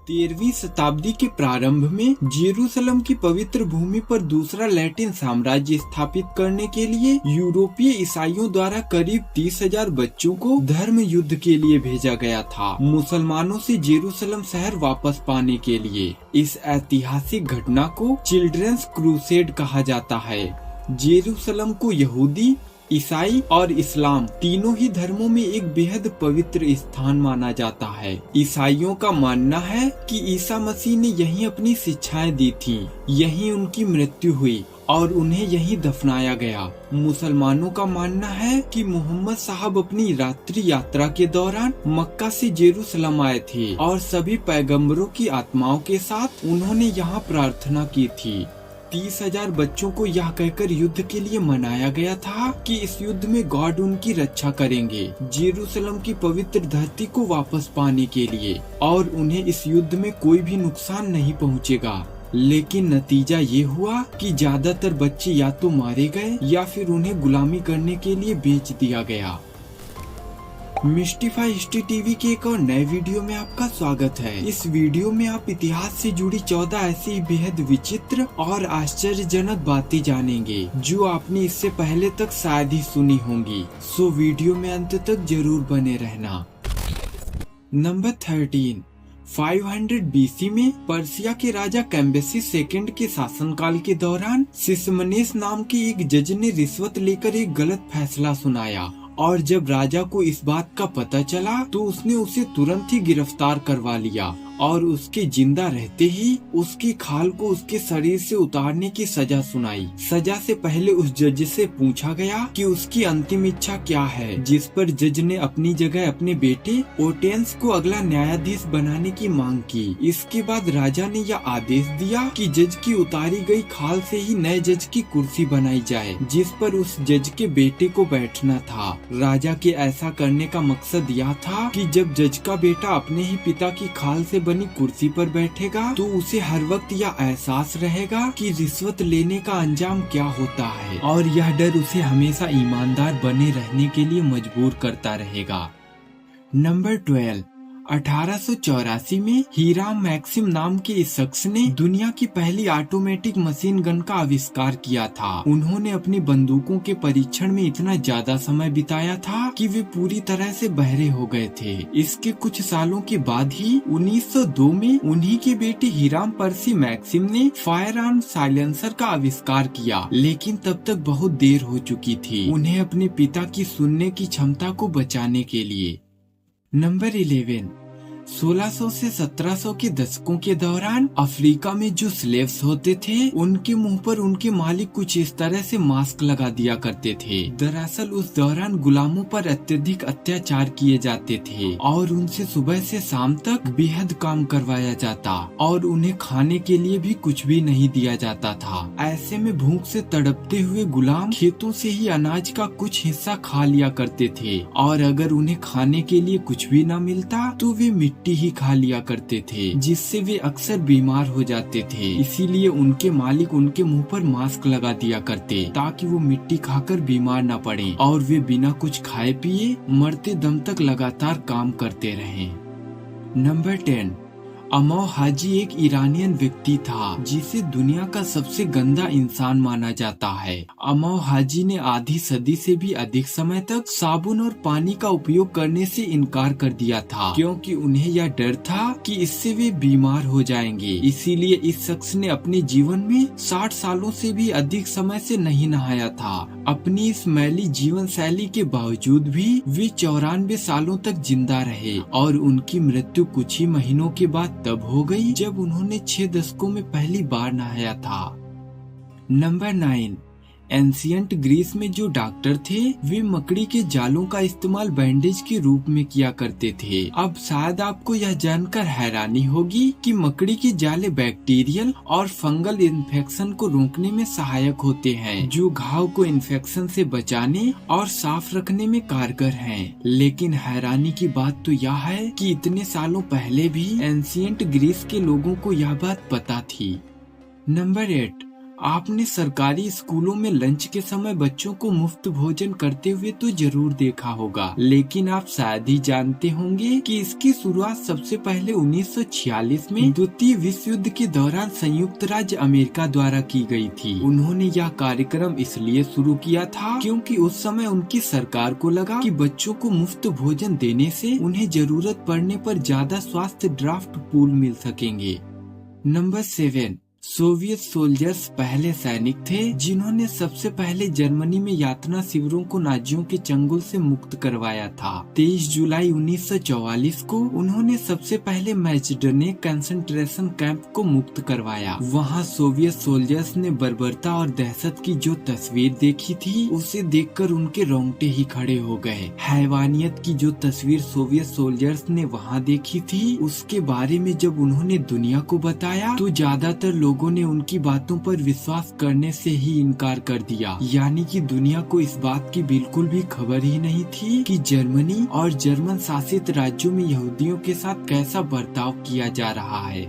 13वीं शताब्दी के प्रारंभ में जेरूसलम की पवित्र भूमि पर दूसरा लैटिन साम्राज्य स्थापित करने के लिए यूरोपीय ईसाइयों द्वारा करीब 30,000 बच्चों को धर्म युद्ध के लिए भेजा गया था, मुसलमानों से जेरूसलम शहर वापस पाने के लिए। इस ऐतिहासिक घटना को चिल्ड्रंस क्रूसेड कहा जाता है। जेरूसलम को यहूदी, ईसाई और इस्लाम तीनों ही धर्मों में एक बेहद पवित्र स्थान माना जाता है। ईसाइयों का मानना है कि ईसा मसीह ने यहीं अपनी शिक्षाएं दी थीं, यहीं उनकी मृत्यु हुई और उन्हें यहीं दफनाया गया। मुसलमानों का मानना है कि मोहम्मद साहब अपनी रात्रि यात्रा के दौरान मक्का से जेरूसलम आए थे और सभी पैगंबरों की आत्माओं के साथ उन्होंने यहाँ प्रार्थना की थी। 30,000 बच्चों को यह कहकर युद्ध के लिए मनाया गया था कि इस युद्ध में गॉड उनकी रक्षा करेंगे, जेरूसलम की पवित्र धरती को वापस पाने के लिए, और उन्हें इस युद्ध में कोई भी नुकसान नहीं पहुंचेगा। लेकिन नतीजा ये हुआ कि ज्यादातर बच्चे या तो मारे गए या फिर उन्हें गुलामी करने के लिए बेच दिया गया। मिस्टिफाई हिस्ट्री टीवी के एक और नए वीडियो में आपका स्वागत है। इस वीडियो में आप इतिहास से जुड़ी 14 ऐसी बेहद विचित्र और आश्चर्यजनक बातें जानेंगे जो आपने इससे पहले तक शायद ही सुनी होंगी। सो वीडियो में अंत तक जरूर बने रहना। नंबर 13, 500 BC में पर्सिया के राजा कैम्बिसेस सेकंड के शासनकाल के दौरान सिसमनेस नाम के एक जज ने रिश्वत लेकर एक गलत फैसला सुनाया, और जब राजा को इस बात का पता चला तो उसने उसे तुरंत ही गिरफ्तार करवा लिया और उसके जिंदा रहते ही उसकी खाल को उसके शरीर से उतारने की सजा सुनाई। सजा से पहले उस जज से पूछा गया कि उसकी अंतिम इच्छा क्या है, जिस पर जज ने अपनी जगह अपने बेटे ओटेंस को अगला न्यायाधीश बनाने की मांग की। इसके बाद राजा ने यह आदेश दिया कि जज की उतारी गई खाल से ही नए जज की कुर्सी बनाई जाए, जिस पर उस जज के बेटे को बैठना था। राजा के ऐसा करने का मकसद यह था कि जब जज का बेटा अपने ही पिता की खाल से बनी कुर्सी पर बैठेगा तो उसे हर वक्त यह एहसास रहेगा कि रिश्वत लेने का अंजाम क्या होता है, और यह डर उसे हमेशा ईमानदार बने रहने के लिए मजबूर करता रहेगा। नंबर 12, 1884 में हीराम मैक्सिम नाम के इस शख्स ने दुनिया की पहली ऑटोमेटिक मशीन गन का आविष्कार किया था। उन्होंने अपनी बंदूकों के परीक्षण में इतना ज्यादा समय बिताया था कि वे पूरी तरह से बहरे हो गए थे। इसके कुछ सालों के बाद ही 1902 में उन्हीं के बेटे हीराम पर्सी मैक्सिम ने फायर आर्म साइलेंसर का आविष्कार किया, लेकिन तब तक बहुत देर हो चुकी थी उन्हें अपने पिता की सुनने की क्षमता को बचाने के लिए। नंबर 11, 1600 से 1700 के दशकों के दौरान अफ्रीका में जो स्लेव्स होते थे उनके मुंह पर उनके मालिक कुछ इस तरह से मास्क लगा दिया करते थे। दरअसल उस दौरान गुलामों पर अत्यधिक अत्याचार किए जाते थे और उनसे सुबह से शाम तक बेहद काम करवाया जाता और उन्हें खाने के लिए भी कुछ भी नहीं दिया जाता था। ऐसे में भूख से तड़पते हुए गुलाम खेतों से ही अनाज का कुछ हिस्सा खा लिया करते थे, और अगर उन्हें खाने के लिए कुछ भी न मिलता तो वे मिट्टी ही खा लिया करते थे, जिससे वे अक्सर बीमार हो जाते थे। इसीलिए उनके मालिक उनके मुंह पर मास्क लगा दिया करते ताकि वो मिट्टी खाकर बीमार न पड़े और वे बिना कुछ खाए पिए मरते दम तक लगातार काम करते रहें। नंबर 10, अमौ हाजी एक ईरानियन व्यक्ति था जिसे दुनिया का सबसे गंदा इंसान माना जाता है। अमौ हाजी ने आधी सदी से भी अधिक समय तक साबुन और पानी का उपयोग करने से इनकार कर दिया था, क्योंकि उन्हें यह डर था कि इससे वे बीमार हो जाएंगे। इसीलिए इस शख्स ने अपने जीवन में 60 सालों से भी अधिक समय से नहीं नहाया था। अपनी इस मैली जीवन शैली के बावजूद भी वे 94 सालों तक जिंदा रहे और उनकी मृत्यु कुछ ही महीनों के बाद तब हो गई जब उन्होंने 6 दशकों में पहली बार नहाया था। नंबर 9, एंशियंट ग्रीस में जो डॉक्टर थे वे मकड़ी के जालों का इस्तेमाल बैंडेज के रूप में किया करते थे। अब शायद आपको यह जानकर हैरानी होगी कि मकड़ी के जाले बैक्टीरियल और फंगल इन्फेक्शन को रोकने में सहायक होते हैं, जो घाव को इन्फेक्शन से बचाने और साफ रखने में कारगर हैं। लेकिन हैरानी की बात तो यह है कि इतने सालों पहले भी एंशियंट ग्रीस के लोगों को यह बात पता थी। नंबर 8, आपने सरकारी स्कूलों में लंच के समय बच्चों को मुफ्त भोजन करते हुए तो जरूर देखा होगा, लेकिन आप शायद ही जानते होंगे कि इसकी शुरुआत सबसे पहले 1946 में द्वितीय विश्व युद्ध के दौरान संयुक्त राज्य अमेरिका द्वारा की गई थी। उन्होंने यह कार्यक्रम इसलिए शुरू किया था क्योंकि उस समय उनकी सरकार को लगा कि बच्चों को मुफ्त भोजन देने से उन्हें जरूरत पड़ने पर ज्यादा स्वास्थ्य ड्राफ्ट पूल मिल सकेंगे। नंबर 7, सोवियत सोल्जर्स पहले सैनिक थे जिन्होंने सबसे पहले जर्मनी में यातना शिविरों को नाजियों के चंगुल से मुक्त करवाया था। 23 जुलाई 1944 को उन्होंने सबसे पहले मैचडने कंसंट्रेशन कैंप को मुक्त करवाया। वहां सोवियत सोल्जर्स ने बर्बरता और दहशत की जो तस्वीर देखी थी उसे देखकर उनके रोंगटे ही खड़े हो गए। हैवानियत की जो तस्वीर सोवियत सोल्जर्स ने वहां देखी थी उसके बारे में जब उन्होंने दुनिया को बताया तो ज्यादातर लोगों ने उनकी बातों पर विश्वास करने से ही इनकार कर दिया। यानी कि दुनिया को इस बात की बिल्कुल भी खबर ही नहीं थी कि जर्मनी और जर्मन शासित राज्यों में यहूदियों के साथ कैसा बर्ताव किया जा रहा है।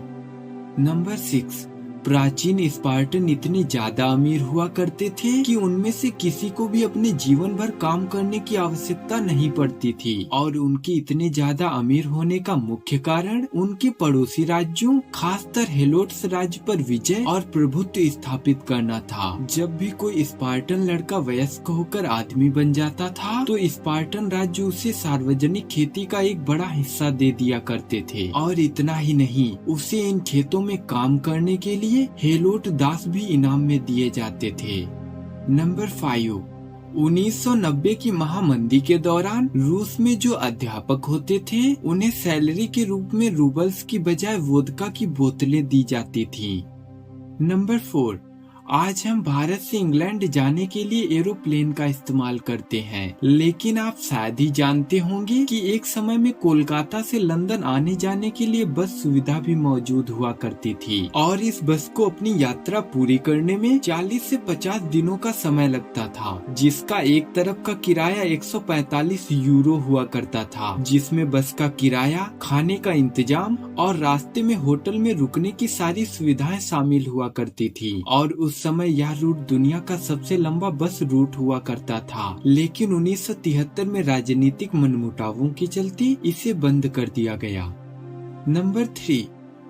नंबर 6, प्राचीन स्पार्टन इतने ज्यादा अमीर हुआ करते थे कि उनमें से किसी को भी अपने जीवन भर काम करने की आवश्यकता नहीं पड़ती थी और उनके इतने ज्यादा अमीर होने का मुख्य कारण उनके पड़ोसी राज्यों खासकर हेलोट्स राज्य पर विजय और प्रभुत्व स्थापित करना था। जब भी कोई स्पार्टन लड़का वयस्क होकर आदमी बन जाता था तो स्पार्टन राज्य उसे सार्वजनिक खेती का एक बड़ा हिस्सा दे दिया करते थे और इतना ही नहीं, उसे इन खेतों में काम करने के लिए हेलोट दास भी इनाम में दिए जाते थे। नंबर 5, 1990 की महामंदी के दौरान रूस में जो अध्यापक होते थे उन्हें सैलरी के रूप में रूबल्स की बजाय वोदका की बोतलें दी जाती थी। नंबर 4, आज हम भारत से इंग्लैंड जाने के लिए एरोप्लेन का इस्तेमाल करते हैं, लेकिन आप शायद ही जानते होंगे कि एक समय में कोलकाता से लंदन आने जाने के लिए बस सुविधा भी मौजूद हुआ करती थी और इस बस को अपनी यात्रा पूरी करने में 40 से 50 दिनों का समय लगता था, जिसका एक तरफ का किराया 145 यूरो हुआ करता था, जिसमें बस का किराया, खाने का इंतजाम और रास्ते में होटल में रुकने की सारी सुविधाएं शामिल हुआ करती थी। और उस समय यह रूट दुनिया का सबसे लंबा बस रूट हुआ करता था, लेकिन 1973 में राजनीतिक मनमुटावों के चलते इसे बंद कर दिया गया। नंबर 3,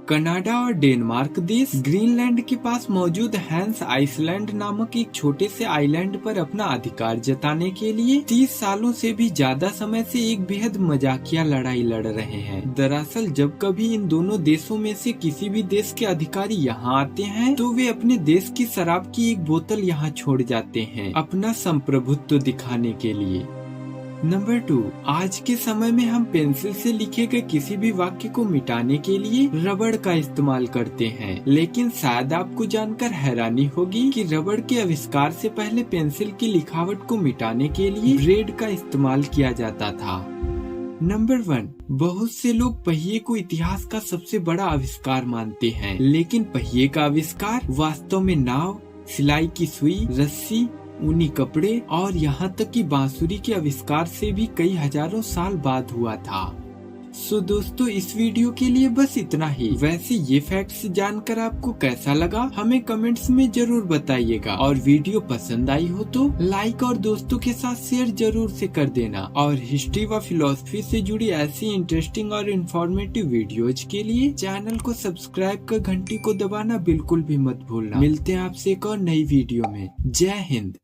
कनाडा और डेनमार्क देश ग्रीनलैंड के पास मौजूद हैंस आइसलैंड नामक एक छोटे से आइलैंड पर अपना अधिकार जताने के लिए 30 सालों से भी ज्यादा समय से एक बेहद मजाकिया लड़ाई लड़ रहे हैं। दरअसल जब कभी इन दोनों देशों में से किसी भी देश के अधिकारी यहाँ आते हैं तो वे अपने देश की शराब की एक बोतल यहाँ छोड़ जाते हैं अपना संप्रभुत्व दिखाने के लिए। नंबर 2, आज के समय में हम पेंसिल से लिखे गए किसी भी वाक्य को मिटाने के लिए रबड़ का इस्तेमाल करते हैं, लेकिन शायद आपको जानकर हैरानी होगी कि रबड़ के आविष्कार से पहले पेंसिल की लिखावट को मिटाने के लिए ब्लेड का इस्तेमाल किया जाता था। नंबर 1, बहुत से लोग पहिए को इतिहास का सबसे बड़ा आविष्कार मानते हैं, लेकिन पहिए का आविष्कार वास्तव में नाव, सिलाई की सुई, रस्सी, ऊनी कपड़े और यहाँ तक कि बांसुरी के आविष्कार से भी कई हजारों साल बाद हुआ था। सो दोस्तों, इस वीडियो के लिए बस इतना ही। वैसे ये फैक्ट्स जानकर आपको कैसा लगा हमें कमेंट्स में जरूर बताइएगा, और वीडियो पसंद आई हो तो लाइक और दोस्तों के साथ शेयर जरूर से कर देना। और हिस्ट्री व फिलोसफी से जुड़ी ऐसी इंटरेस्टिंग और इन्फॉर्मेटिव वीडियोज के लिए चैनल को सब्सक्राइब कर घंटी को दबाना बिल्कुल भी मत भूलना। मिलते हैं आपसे एक और नई वीडियो में। जय हिंद।